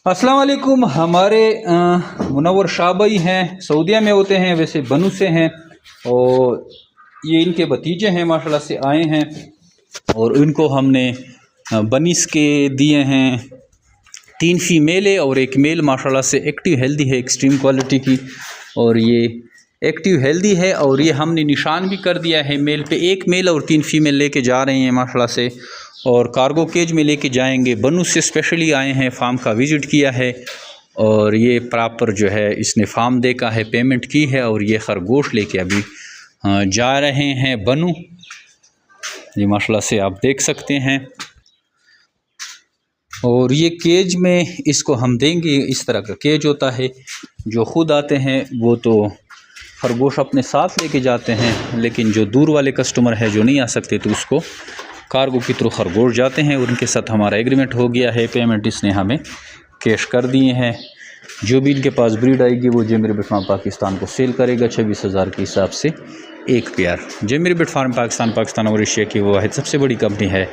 अस्सलाम वालेकुम। हमारे मुनव्वर शाह भाई हैं, सऊदीया में होते हैं, वैसे बनू से हैं और ये इनके भतीजे हैं, माशाल्लाह से आए हैं और इनको हमने बनीस के दिए हैं। 3 फीमेल है और एक मेल माशाल्लाह से एक्टिव हेल्दी है, एक्सट्रीम क्वालिटी की। और ये एक्टिव हेल्दी है और ये हमने निशान भी कर दिया है मेल पे। 1 मेल और 3 फीमेल लेके जा रहे हैं माशाल्लाह से और कार्गो केज में लेके जाएंगे। बनू से स्पेशली आए हैं, फार्म का विज़िट किया है और ये प्रॉपर जो है इसने फार्म देखा है, पेमेंट की है और ये खरगोश लेके अभी जा रहे हैं बनू। ये माशाल्लाह से आप देख सकते हैं। और ये केज में इसको हम देंगे, इस तरह का केज होता है। जो ख़ुद आते हैं वो तो खरगोश अपने साथ लेके जाते हैं, लेकिन जो दूर वाले कस्टमर है जो नहीं आ सकते तो उसको कार्गो के थ्रू खरगोश जाते हैं और उनके साथ हमारा एग्रीमेंट हो गया है। पेमेंट इसने हमें कैश कर दिए हैं। जो भी इनके पास ब्रीड आएगी वो जेमिर बर्ड फार्म पाकिस्तान को सेल करेगा 26,000 के हिसाब से एक पेयर। जेमिर बर्ड फार्म पाकिस्तान और एशिया की वो वाहिद सबसे बड़ी कंपनी है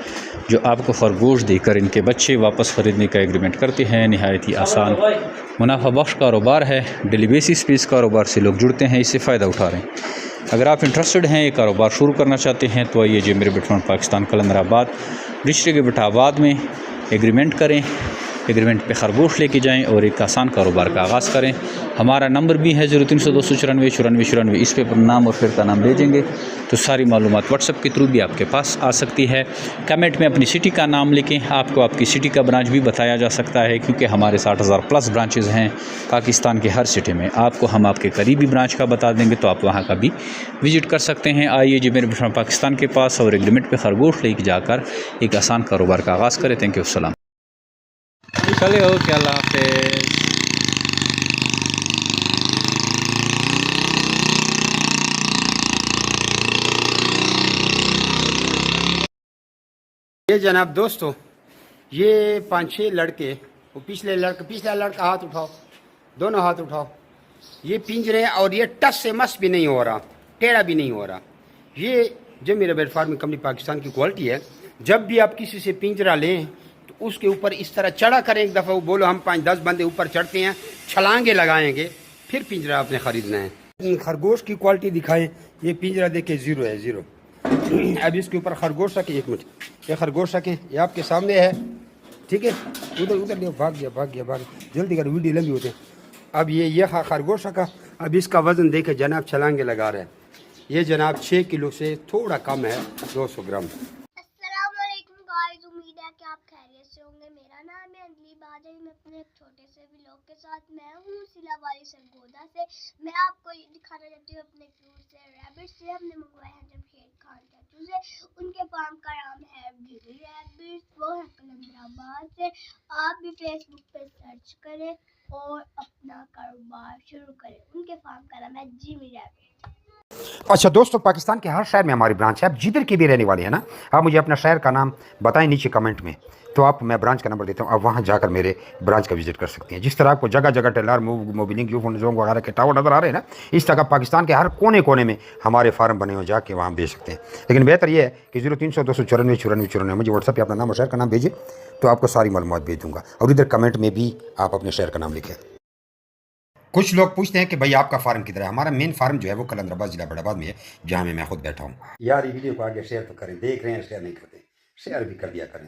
जो आपको खरगोश देकर इनके बच्चे वापस ख़रीदने का एग्रीमेंट करते हैं। नहायत ही आसान मुनाफा बख्श कारोबार है। डेली बेसिस पे इस कारोबार से लोग जुड़ते हैं, इससे फ़ायदा उठा रहे हैं। अगर आप इंटरेस्टेड हैं, ये कारोबार शुरू करना चाहते हैं तो आइए जेमिर बर्ड फार्म पाकिस्तान कलंदराबाद डिस्ट्रिक्ट के बिठाबाद में एग्रीमेंट करें। एग्रीमेंट पे खरगोश लेके जाएं और एक आसान कारोबार का आगाज़ करें। हमारा नंबर भी है 0300 294 94 94। इस पे नाम और फिर का नाम भेजेंगे तो सारी मालूमात व्हाट्सएप के थ्रू भी आपके पास आ सकती है। कमेंट में अपनी सिटी का नाम लिखें, आपको आपकी सिटी का ब्रांच भी बताया जा सकता है क्योंकि हमारे 60,000 प्लस ब्रांचेज़ हैं पाकिस्तान के हर सिटी में। आपको हम आपके करीबी ब्रांच का बता देंगे तो आप वहाँ का भी विज़िट कर सकते हैं। आइए जेमिर बर्ड फार्म पाकिस्तान के पास और एग्रीमेंट पर खरगोश लेके जाकर एक आसान कारोबार का आगाज़ करें। थैंक यू, अस्सलाम। चले हो क्या, अल्लाह हाफ़िज़। ये जनाब दोस्तों, ये 5-6 लड़के, वो पिछला लड़का हाथ उठाओ, दोनों हाथ उठाओ। ये पिंजरे और ये टस से मस भी नहीं हो रहा, टेढ़ा भी नहीं हो रहा। ये जेमिर बर्ड फार्म कंपनी पाकिस्तान की क्वालिटी है। जब भी आप किसी से पिंजरा लें तो उसके ऊपर इस तरह चढ़ा करें। एक दफ़ा वो बोलो हम 5-10 बंदे ऊपर चढ़ते हैं, छलांगे लगाएंगे, फिर पिंजरा आपने ख़रीदना है। खरगोश की क्वालिटी दिखाएं। ये पिंजरा देखे ज़ीरो है, ज़ीरो। अब इसके ऊपर खरगोश रखें। 1 मिनट, ये खरगोश रखें, ये आपके सामने है, ठीक है। उधर उधर ले, भाग गया, जल्दी कर, वीडियो लंबी होते हैं। अब ये खरगोश रखा। अब इसका वज़न देखे जनाब, छलांगे लगा रहे हैं। ये जनाब 6 किलो से थोड़ा कम है, 200 ग्राम। उम्मीद है कि आप खैरियत से होंगे। मेरा नाम है अंजलि बादल। मैं अपने एक छोटे से व्लॉग के साथ मैं हूँ सिलावारी सरगोदा से। मैं आपको ये दिखाना चाहती हूँ अपने फ्रूट से, रैबिट से। हमने मंगवाए हैं जमशेद खान चाचू से। उनके फार्म का नाम है ब्यूटी रैबिट, वो है कलंदराबाद से। आप भी फेसबुक पे सर्च करें और अपना कारोबार शुरू करें। उनके फार्म का नाम है जिमी रैबिट। अच्छा दोस्तों, पाकिस्तान के हर शहर में हमारी ब्रांच है। आप जिधर की भी रहने वाले हैं ना, आप मुझे अपना शहर का नाम बताएं नीचे कमेंट में, तो आप मैं ब्रांच का नंबर देता हूँ। आप वहाँ जाकर मेरे ब्रांच का विजिट कर सकते हैं। जिस तरह आपको जगह जगह टेलर मोबिलिंग जोंग वगैरह के टावर नज़र आ रहे हैं ना, इस तरह पाकिस्तान के हर कोने कोने में हमारे फार्म बने हुए, जाके वहाँ भेज सकते हैं। लेकिन बेहतर यह है कि 0300 294 94 94 मुझे व्हाट्सएप पर अपना नाम और शहर का नाम भेजिए, तो आपको सारी मालूमात भेज दूँगा। और इधर कमेंट में भी आप अपने शहर का नाम लिखें। कुछ लोग पूछते हैं कि भाई आपका फार्म किधर है। हमारा मेन फार्म जो है वो कलंदराबाद जिला बड़ाबाद में है, जहाँ मैं खुद बैठा हूँ। यार ये वीडियो को आगे शेयर तो करें, देख रहे हैं शेयर नहीं करते, शेयर भी कर दिया करें।